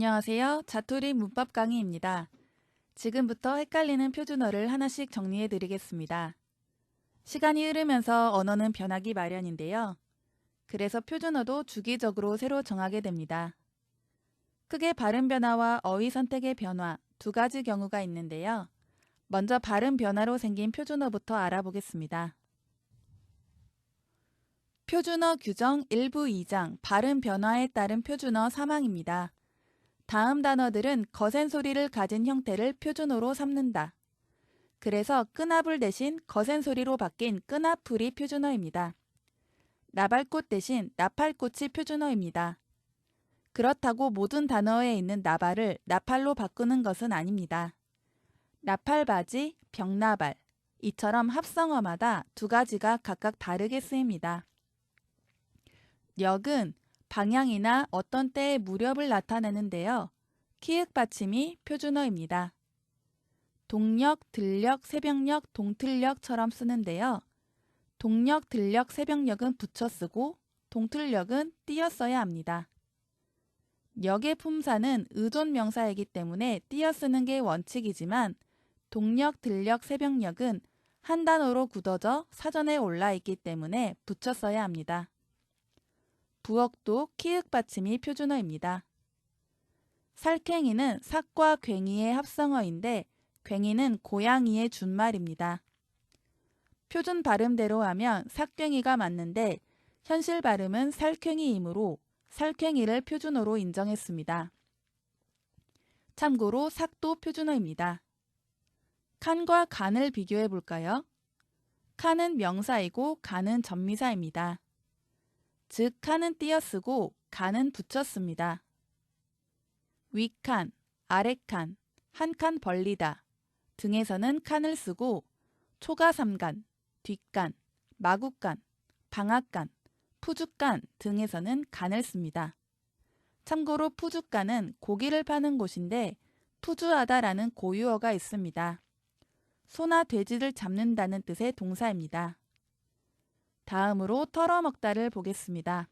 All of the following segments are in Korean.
안녕하세요. 자투리 문법 강의입니다. 지금부터 헷갈리는 표준어를 하나씩 정리해 드리겠습니다. 시간이 흐르면서 언어는 변하기 마련인데요. 그래서 표준어도 주기적으로 새로 정하게 됩니다. 크게 발음 변화와 어휘 선택의 변화 두 가지 경우가 있는데요. 먼저 발음 변화로 생긴 표준어부터 알아보겠습니다. 표준어 규정 일부 2장 발음 변화에 따른 표준어 사망입니다. 다음 단어들은 거센 소리를 가진 형태를 표준어로 삼는다. 그래서 끈아불 대신 거센 소리로 바뀐 끈아풀이 표준어입니다. 나발꽃 대신 나팔꽃이 표준어입니다. 그렇다고 모든 단어에 있는 나발을 나팔로 바꾸는 것은 아닙니다. 나팔바지, 벽나발, 이처럼 합성어마다 두 가지가 각각 다르게 쓰입니다. 력은 방향이나 어떤 때의 무렵을 나타내는데요. 키읔 받침이 표준어입니다. 동력, 들력, 새벽력, 동틀력처럼 쓰는데요. 동력, 들력, 새벽력은 붙여 쓰고 동틀력은 띄어 써야 합니다. 력의 품사는 의존 명사이기 때문에 띄어 쓰는 게 원칙이지만 동력, 들력, 새벽력은 한 단어로 굳어져 사전에 올라 있기 때문에 붙여 써야 합니다. 부엌도 키읔 받침이 표준어입니다. 살쾡이는 삭과 괭이의 합성어인데 괭이는 고양이의 준말입니다. 표준 발음대로 하면 삭괭이가 맞는데 현실 발음은 살쾡이이므로 살쾡이를 표준어로 인정했습니다. 참고로 삭도 표준어입니다. 칸과 간을 비교해 볼까요? 칸은 명사이고 간은 전미사입니다. 즉 칸은 띄어쓰고 간은 붙였습니다. 윗칸, 아랫칸, 한 칸 벌리다 등에서는 칸을 쓰고 초가삼간, 뒷간, 마구간, 방앗간, 푸주간 등에서는 간을 씁니다. 참고로 푸주간은 고기를 파는 곳인데 푸주하다라는 고유어가 있습니다. 소나 돼지를 잡는다는 뜻의 동사입니다. 다음으로 털어먹다를 보겠습니다.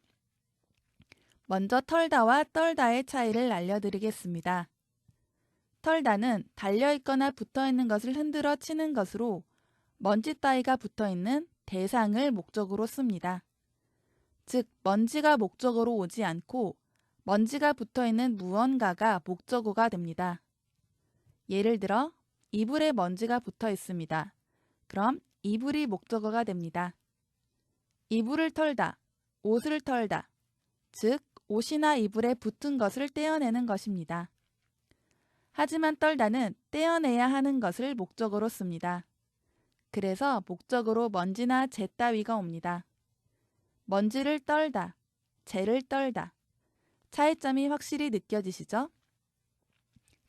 먼저 털다와 떨다의 차이를 알려드리겠습니다. 털다는 달려있거나 붙어있는 것을 흔들어 치는 것으로 먼지 따위가 붙어있는 대상을 목적으로 씁니다. 즉 먼지가 목적어로 오지 않고 먼지가 붙어있는 무언가가 목적어가 됩니다. 예를 들어 이불에 먼지가 붙어 있습니다. 그럼 이불이 목적어가 됩니다. 이불을 털다, 옷을 털다, 즉 옷이나 이불에 붙은 것을 떼어내는 것입니다. 하지만 떨다는 떼어내야 하는 것을 목적어로 씁니다. 그래서 목적어로 먼지나 재 따위가 옵니다. 먼지를 떨다, 재를 떨다. 차이점이 확실히 느껴지시죠?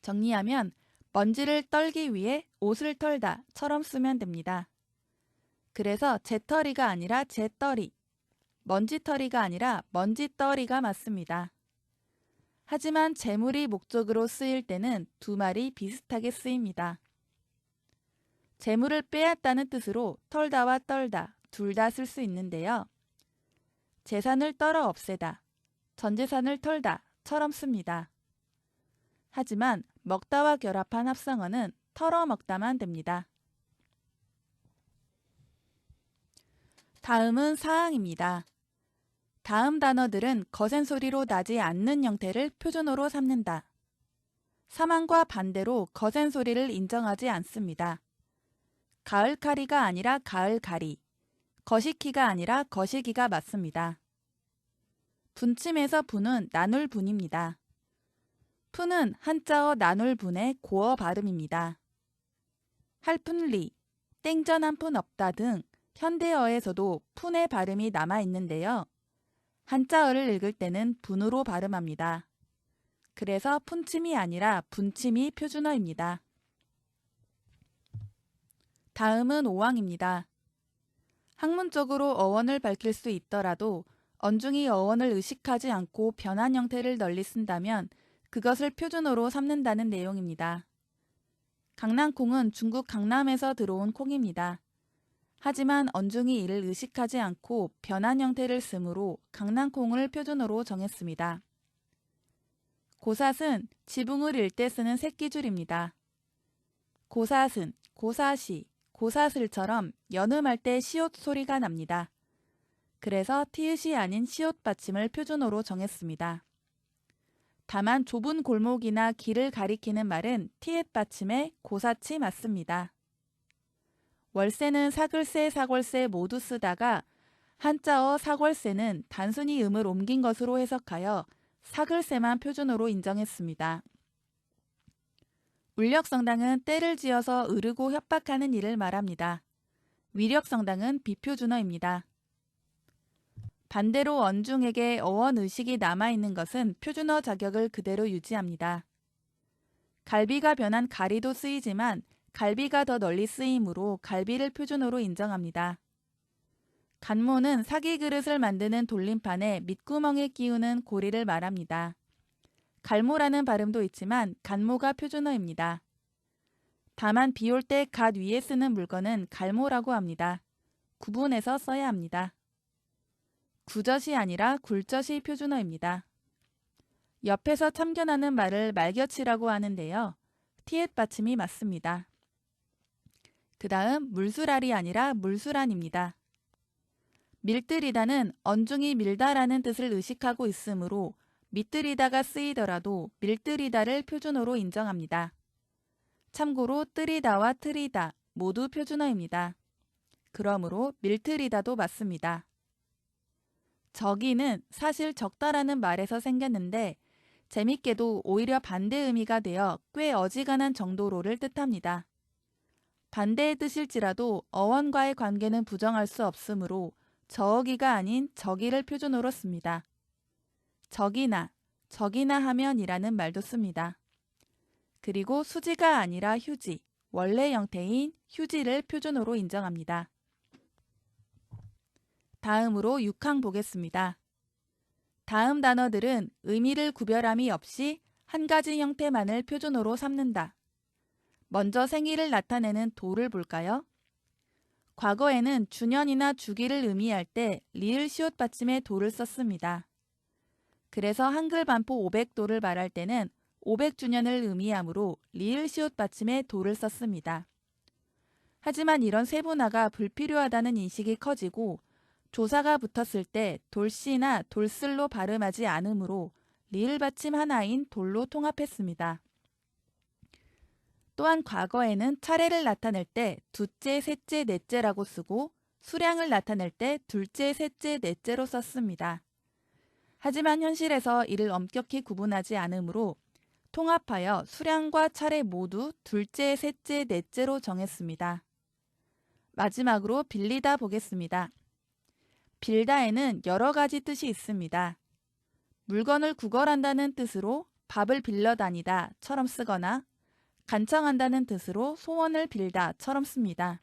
정리하면 먼지를 떨기 위해 옷을 털다처럼 쓰면 됩니다. 그래서 재떨이가 아니라 재떨이, 먼지떨이가 아니라 먼지떨이가 맞습니다. 하지만 재물이 목적으로 쓰일 때는 두 말이 비슷하게 쓰입니다. 재물을 빼앗다는 뜻으로 털다와 떨다 둘 다 쓸 수 있는데요. 재산을 떨어 없애다, 전 재산을 털다처럼 씁니다. 하지만 먹다와 결합한 합성어는 털어먹다만 됩니다. 다음은 사항입니다. 다음 단어들은 거센 소리로 나지 않는 형태를 표준어로 삼는다. 사망과 반대로 거센 소리를 인정하지 않습니다. 가을카리가 아니라 가을가리, 거시기가 아니라 거시기가 맞습니다. 분침에서 분은 나눌 분입니다. 푼은 한자어 나눌 분의 고어 발음입니다. 할푼리, 땡전 한 푼 없다 등 현대어에서도 푼의 발음이 남아있는데요. 한자어를 읽을 때는 분으로 발음합니다. 그래서 푼침이 아니라 분침이 표준어입니다. 다음은 어왕입니다. 학문적으로 어원을 밝힐 수 있더라도 언중이 어원을 의식하지 않고 변한 형태를 널리 쓴다면 그것을 표준어로 삼는다는 내용입니다. 강낭콩은 중국 강남에서 들어온 콩입니다. 하지만 언중이 이를 의식하지 않고 변한 형태를 쓰므로 강낭콩을 표준어로 정했습니다. 고삿은 지붕을 읽 때 쓰는 새끼줄입니다. 고삿은, 고사시, 고사슬처럼 연음할 때 시옷 소리가 납니다. 그래서 티읕이 아닌 시옷 받침을 표준어로 정했습니다. 다만 좁은 골목이나 길을 가리키는 말은 티읕 받침에 고사치 맞습니다. 월세는 사글세, 사골세 모두 쓰다가 한자어 사골세는 단순히 음을 옮긴 것으로 해석하여 사글세만 표준어로 인정했습니다. 울력성당은 때를 지어서 으르고 협박하는 일을 말합니다. 위력성당은 비표준어입니다. 반대로 언중에게 어원의식이 남아있는 것은 표준어 자격을 그대로 유지합니다. 갈비가 변한 가리도 쓰이지만 갈비가 더 널리 쓰이므로 갈비를 표준어로 인정합니다. 간모는 사기 그릇을 만드는 돌림판에 밑구멍에 끼우는 고리를 말합니다. 갈모라는 발음도 있지만 간모가 표준어입니다. 다만 비 올 때 갓 위에 쓰는 물건은 갈모라고 합니다. 구분해서 써야 합니다. 구젖이 아니라 굴젖이 표준어입니다. 옆에서 참견하는 말을 말겨치라고 하는데요. 티읕 받침이 맞습니다. 그 다음 물수랄이 아니라 물수란입니다. 밀들이다는 언중이 밀다라는 뜻을 의식하고 있으므로 밑들이다가 쓰이더라도 밀들이다를 표준어로 인정합니다. 참고로 뜨리다와 트리다 모두 표준어입니다. 그러므로 밀트리다도 맞습니다. 적이는 사실 적다라는 말에서 생겼는데 재밌게도 오히려 반대 의미가 되어 꽤 어지간한 정도로를 뜻합니다. 반대의 뜻일지라도 어원과의 관계는 부정할 수 없으므로 저어기가 아닌 저기를 표준어로 씁니다. 적이나, 적이나 하면이라는 말도 씁니다. 그리고 수지가 아니라 휴지, 원래 형태인 휴지를 표준어로 인정합니다. 다음으로 6항 보겠습니다. 다음 단어들은 의미를 구별함이 없이 한 가지 형태만을 표준어로 삼는다. 먼저 생일을 나타내는 도를 볼까요? 과거에는 주년이나 주기를 의미할 때 리을 시옷 받침의 도를 썼습니다. 그래서 한글 반포 500도를 말할 때는 500주년을 의미하므로 리을 시옷 받침의 도를 썼습니다. 하지만 이런 세분화가 불필요하다는 인식이 커지고 조사가 붙었을 때 돌씨나 돌슬로 발음하지 않으므로 리을 받침 하나인 돌로 통합했습니다. 또한 과거에는 차례를 나타낼 때 두째, 셋째, 넷째라고 쓰고 수량을 나타낼 때 둘째, 셋째, 넷째로 썼습니다. 하지만 현실에서 이를 엄격히 구분하지 않으므로 통합하여 수량과 차례 모두 둘째, 셋째, 넷째로 정했습니다. 마지막으로 빌리다 보겠습니다. 빌다에는 여러 가지 뜻이 있습니다. 물건을 구걸한다는 뜻으로 밥을 빌려 다니다처럼 쓰거나 간청한다는 뜻으로 소원을 빌다처럼 씁니다.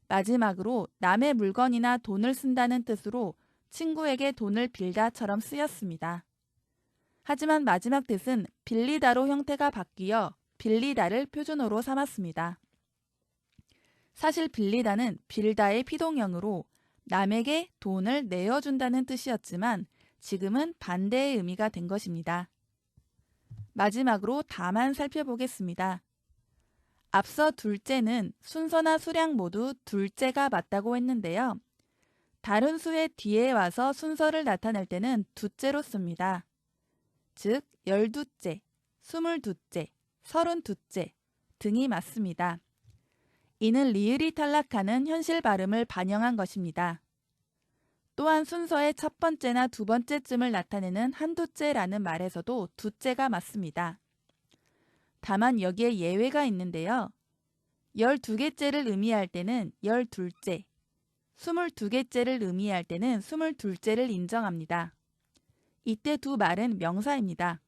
마지막으로 남의 물건이나 돈을 쓴다는 뜻으로 친구에게 돈을 빌다처럼 쓰였습니다. 하지만 마지막 뜻은 빌리다로 형태가 바뀌어 빌리다를 표준어로 삼았습니다. 사실 빌리다는 빌다의 피동형으로 남에게 돈을 내어준다는 뜻이었지만 지금은 반대의 의미가 된 것입니다. 마지막으로 다만 살펴보겠습니다. 앞서 둘째는 순서나 수량 모두 둘째가 맞다고 했는데요. 다른 수의 뒤에 와서 순서를 나타낼 때는 두째로 씁니다. 즉 12째, 22째, 32째 등이 맞습니다. 이는 리을이 탈락하는 현실 발음을 반영한 것입니다. 또한 순서의 첫 번째나 두 번째쯤을 나타내는 한두째라는 말에서도 두째가 맞습니다. 다만 여기에 예외가 있는데요. 12개째를 의미할 때는 12째, 22개째를 의미할 때는 22째를 인정합니다. 이때 두 말은 명사입니다.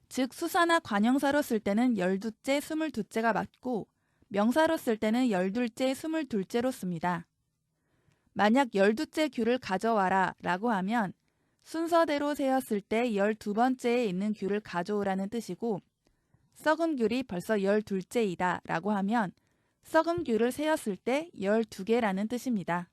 즉 수사나 관형사로 쓸 때는 12째, 22째가 맞고 명사로 쓸 때는 12째, 22째로 씁니다. 만약 12째 귤을 가져와라 라고 하면 순서대로 세었을 때 12번째에 있는 귤을 가져오라는 뜻이고 썩은 귤이 벌써 12째이다 라고 하면 썩은 귤을 세었을 때 12개라는 뜻입니다.